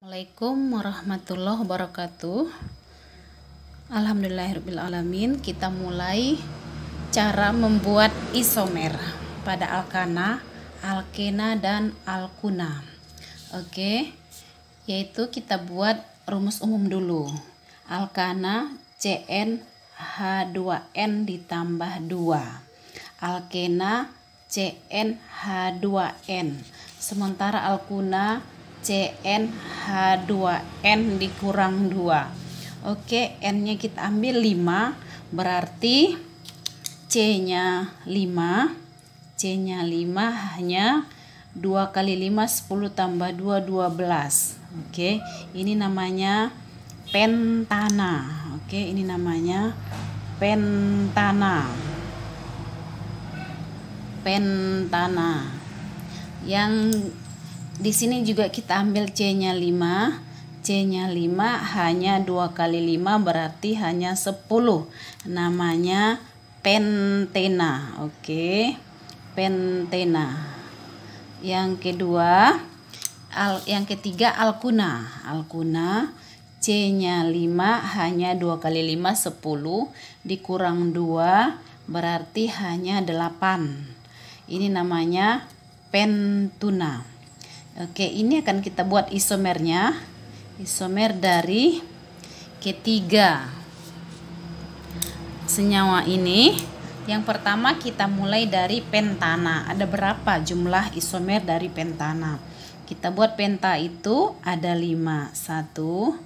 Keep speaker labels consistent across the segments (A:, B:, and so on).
A: Assalamualaikum warahmatullahi wabarakatuh. Alhamdulillahirrabbilalamin. Kita mulai cara membuat isomer pada alkana, alkena, dan alkuna. Oke, yaitu kita buat rumus umum dulu. Alkana CN H2N ditambah 2, alkena CN H2N, sementara alkuna CN H2N dikurang 2. Oke, N nya kita ambil 5, berarti C nya 5. C nya 5 hanya 2 kali 5 10 tambah 2 12. Oke, ini namanya pentana. Oke, ini namanya pentana. Pentana. Yang di sini juga kita ambil C nya 5. C nya 5 hanya 2 kali 5 berarti hanya 10. Namanya pentena. Oke, pentena. Yang kedua, yang ketiga alkuna. Alkuna C nya 5 hanya 2 kali 5 10 dikurang 2 berarti hanya 8. Ini namanya pentuna. Oke, ini akan kita buat isomernya. Isomer dari ketiga senyawa ini. Yang pertama kita mulai dari pentana. Ada berapa jumlah isomer dari pentana? Kita buat penta itu ada 5. 1,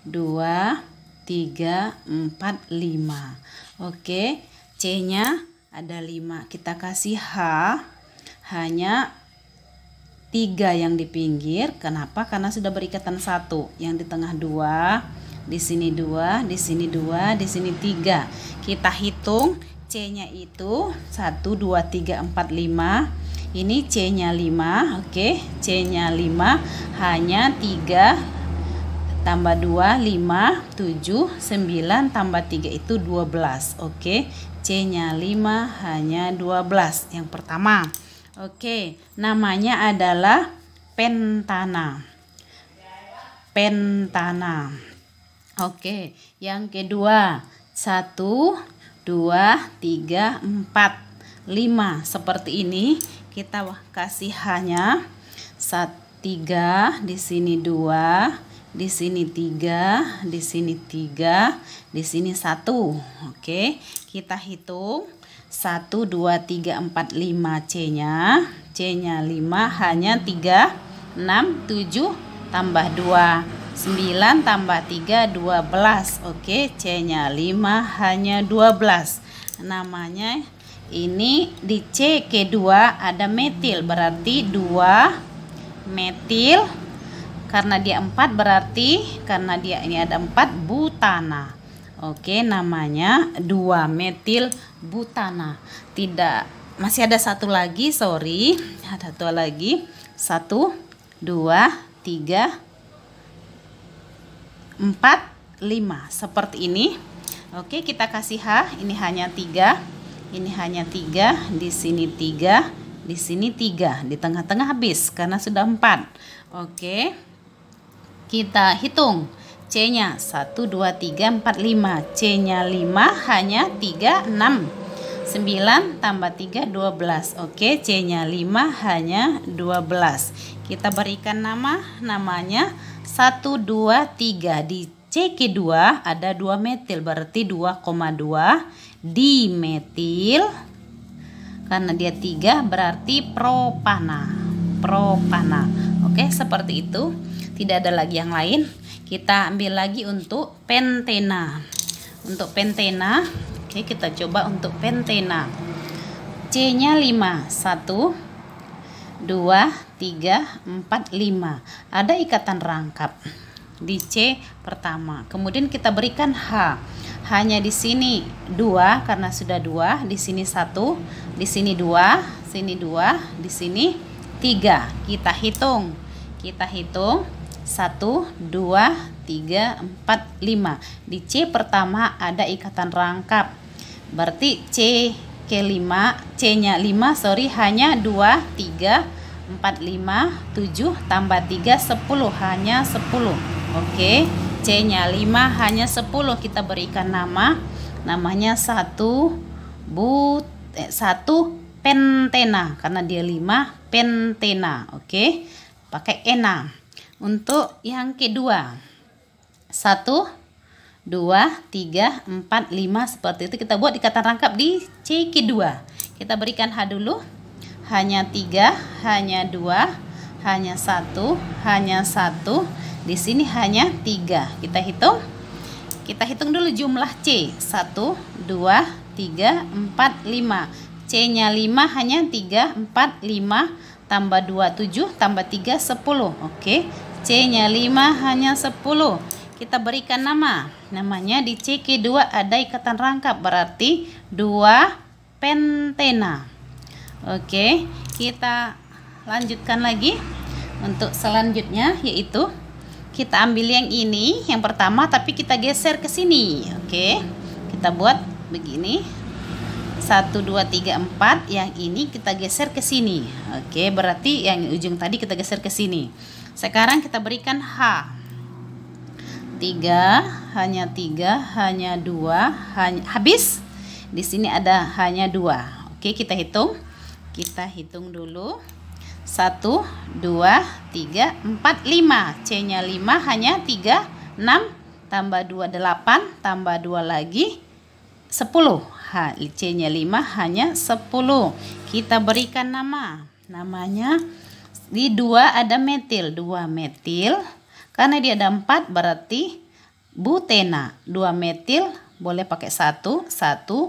A: 2, 3, 4, 5. Oke, C nya ada 5. Kita kasih H, hanya 3 yang di pinggir. Kenapa? Karena sudah berikatan 1. Yang di tengah 2, di sini 2, di sini 2, di sini 3. Kita hitung C nya itu 1, 2, 3, 4, 5. Ini C nya 5. Oke, C nya 5 hanya 3 tambah 2 5, 7, 9 tambah 3 itu 12. Oke, C nya 5 hanya 12. Yang pertama. Oke, namanya adalah pentana. Pentana. Oke, yang kedua 1, 2, 3, 4, 5. Seperti ini. Kita kasih hanya 3, di sini 2, di sini 3, di sini 3, di sini 1. Oke, kita hitung 1, 2, 3, 4, 5 C nya. C nya 5 hanya 3, 6, 7 tambah 2, 9 tambah 3, 12. Oke, C nya 5 hanya 12. Namanya ini di C kedua ada metil, berarti 2 metil. Karena dia 4 berarti karena dia ini ada 4 butana. Oke, namanya 2 metil butana. Tidak, masih ada satu lagi, sorry. Ada satu lagi. 1, 2, 3, 4, 5. Seperti ini. Oke, kita kasih H. Ini hanya 3. Ini hanya 3. Di sini 3. Di sini 3. Di tengah-tengah habis karena sudah 4. Oke. Kita hitung. C nya 1, 2, 3, 4, 5. C nya 5 hanya 3, 6. 9 tambah 3, 12. Oke, C nya 5 hanya 12. Kita berikan nama, namanya 1, 2, 3. Di C kedua ada 2 metil, berarti 2,2 dimetil. Karena dia 3 berarti propana. Propana. Oke, seperti itu. Tidak ada lagi yang lain. Kita ambil lagi untuk pentena. Untuk pentena, oke, kita coba untuk pentena. C nya 5. 1, 2, 3, 4, 5. Ada ikatan rangkap di C pertama. Kemudian kita berikan H. Hanya di sini 2 karena sudah 2, di sini 1, di sini 2, sini 2, di sini 3. Kita hitung. Kita hitung 1, 2, 3, 4, 5. Di C pertama ada ikatan rangkap. Berarti C ke 5, C nya 5, sorry, hanya 2, 3, 4, 5, 7 tambah 3, 10, hanya 10. Oke, C nya 5 hanya 10. Kita berikan nama, namanya satu pentena karena dia 5 pentena. Oke, pakai ena. Untuk yang kedua, 1, 2, 3, 4, 5 seperti itu kita buat ikatan rangkap di C kedua. Kita berikan H dulu. Hanya 3, hanya 2, hanya 1, hanya 1. Di sini hanya 3. Kita hitung. Kita hitung dulu jumlah C. 1, 2, 3, 4, 5. C nya 5 hanya 3, 4, 5 tambah 2, 7 tambah 3, 10. Oke, C nya 5 hanya 10. Kita berikan nama. Namanya di C kedua ada ikatan rangkap, berarti 2 pentena. Oke, kita lanjutkan lagi untuk selanjutnya, yaitu kita ambil yang ini yang pertama tapi kita geser ke sini. Oke, kita buat begini. 1, 2, 3, 4. Yang ini kita geser ke sini. Oke, berarti yang ujung tadi kita geser ke sini. Sekarang kita berikan H. 3, hanya 3, hanya 2, hanya habis. Di sini ada hanya 2. Oke, kita hitung. Kita hitung dulu. 1, 2, 3, 4, 5. C nya 5 hanya 3, 6 tambah 2, 8 tambah 2 lagi 10. C nya 5 hanya 10. Kita berikan nama. Namanya di 2 ada metil. 2 metil. Karena dia ada 4 berarti butena. 2 metil boleh pakai 1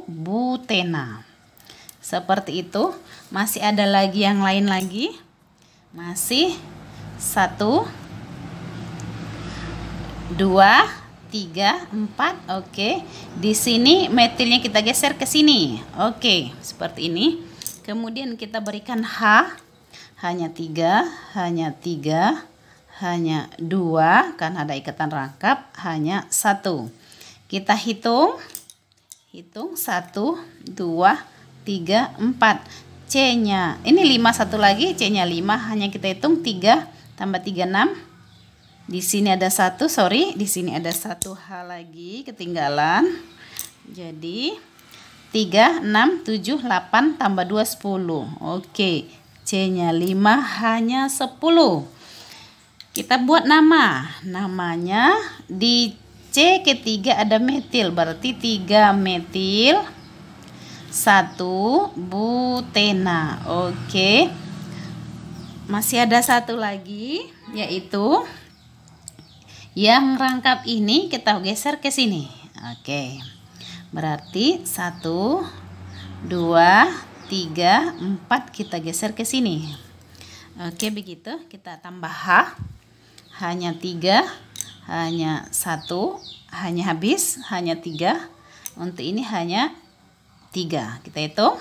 A: butena. Seperti itu. Masih ada lagi yang lain lagi. Masih 1, 2, 3, 4. Oke. Di sini metilnya kita geser ke sini. Oke, seperti ini. Kemudian kita berikan H. Hanya 3, hanya 3, hanya 2 karena ada ikatan rangkap, hanya 1. Kita hitung. Hitung 1, 2, 3, 4. C nya ini 5, satu lagi. C nya 5 hanya kita hitung 3 tambah 3, 6. Di sini ada 1, sorry, di sini ada 1 H lagi ketinggalan. Jadi 3, 6, 7, 8 tambah 2, 10. Oke, C nya 5 hanya 10. Kita buat nama. Namanya di C ketiga ada metil, berarti 3 metil 1 butena. Oke. Masih ada satu lagi, yaitu yang rangkap ini kita geser ke sini. Oke. Berarti 1, 2, 3, 4 kita geser ke sini. Oke, begitu. Kita tambah H. Hanya 3, hanya 1, hanya habis, hanya 3. Untuk ini hanya 3. Kita hitung.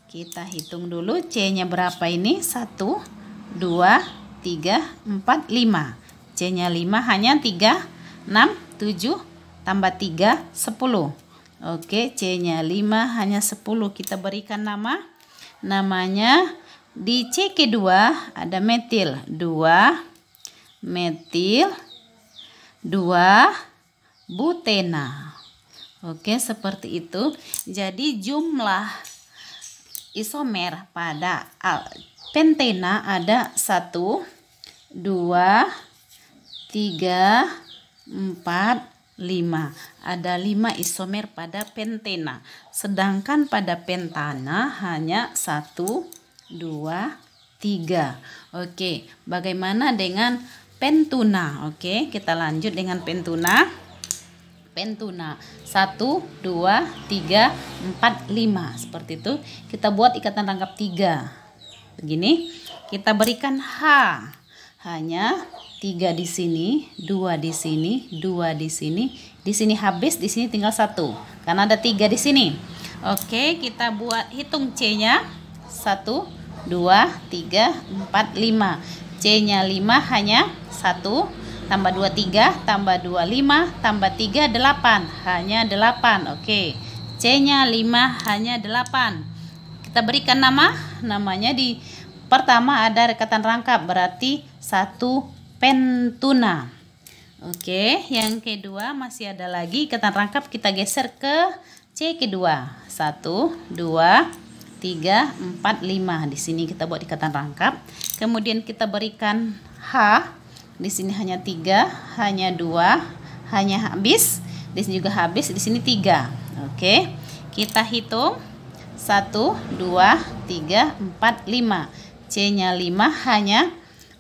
A: Kita hitung dulu C nya berapa ini. 1, 2, 3, 4, 5. C nya 5 hanya 3, 6, 7 tambah 3, 10. Oke, C nya 5 hanya 10. Kita berikan nama. Namanya di C kedua ada metil. 2 metil 2 butena. Oke, seperti itu. Jadi jumlah isomer pada pentena ada 1, 2, 3, 4, 5. Ada 5 isomer pada pentena. Sedangkan pada pentana hanya 1, 2, 3. Oke, bagaimana dengan pentuna? Oke, kita lanjut dengan pentuna. Pentuna 1, 2, 3, 4, 5. Seperti itu. Kita buat ikatan rangkap 3. Begini. Kita berikan H. Hanya 3 di sini, 2 di sini, 2 di sini. Di sini habis, di sini tinggal 1. Karena ada 3 di sini. Oke, kita buat hitung C-nya. 1, 2, 3, 4, 5. C-nya 5 hanya 1 tambah 2, 3 tambah 2, 5 tambah 3, 8. Hanya 8. Oke. C-nya 5 hanya 8. Kita berikan nama. Namanya di Pertama ada rekatan rangkap, berarti 1 pentuna. Oke, yang kedua masih ada lagi ikatan rangkap, kita geser ke C kedua. 1, 2, 3, 4, 5. Di sini kita buat ikatan rangkap. Kemudian kita berikan H. Di sini hanya 3, hanya 2, hanya habis. Di sini juga habis, di sini 3. Oke. Kita hitung 1, 2, 3, 4, 5. C-nya 5, hanya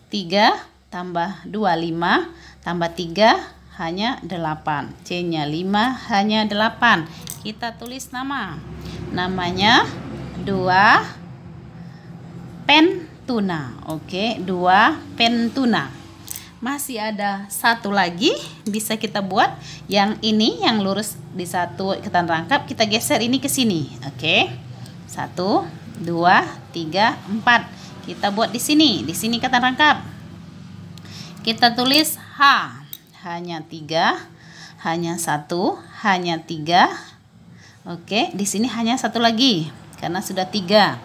A: 3 tambah 2, 5 tambah 3 hanya 8. C-nya 5, hanya 8. Kita tulis nama. Namanya 2 pentuna. Oke, 2 pentuna. Masih ada satu lagi bisa kita buat, yang ini yang lurus di satu ikatan rangkap, kita geser ini ke sini. Oke. 1, 2, 3, 4. Kita buat di sini ikatan rangkap. Kita tulis H, hanya 3, hanya 1, hanya 3. Oke, di sini hanya satu lagi karena sudah 3.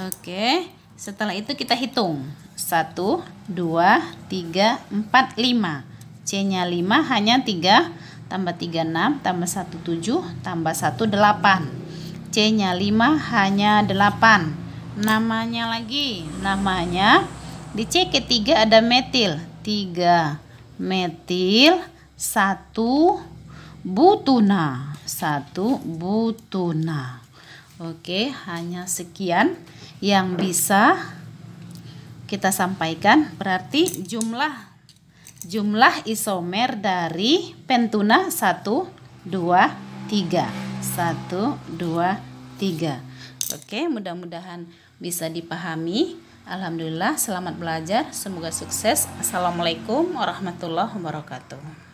A: Oke, setelah itu kita hitung 1, 2, 3, 4, 5. C-nya 5, hanya 3 tambah 3, 6 tambah 1, 7 tambah 1, 8. C-nya 5, hanya 8. Namanya lagi, namanya di C ketiga ada metil. 3 metil, 1 butuna. 1 butuna. Oke, hanya sekian yang bisa kita sampaikan. Berarti jumlah isomer dari pentuna 1, 2, 3. 1, 2, 3. Oke, mudah-mudahan bisa dipahami. Alhamdulillah, selamat belajar, semoga sukses. Assalamualaikum warahmatullahi wabarakatuh.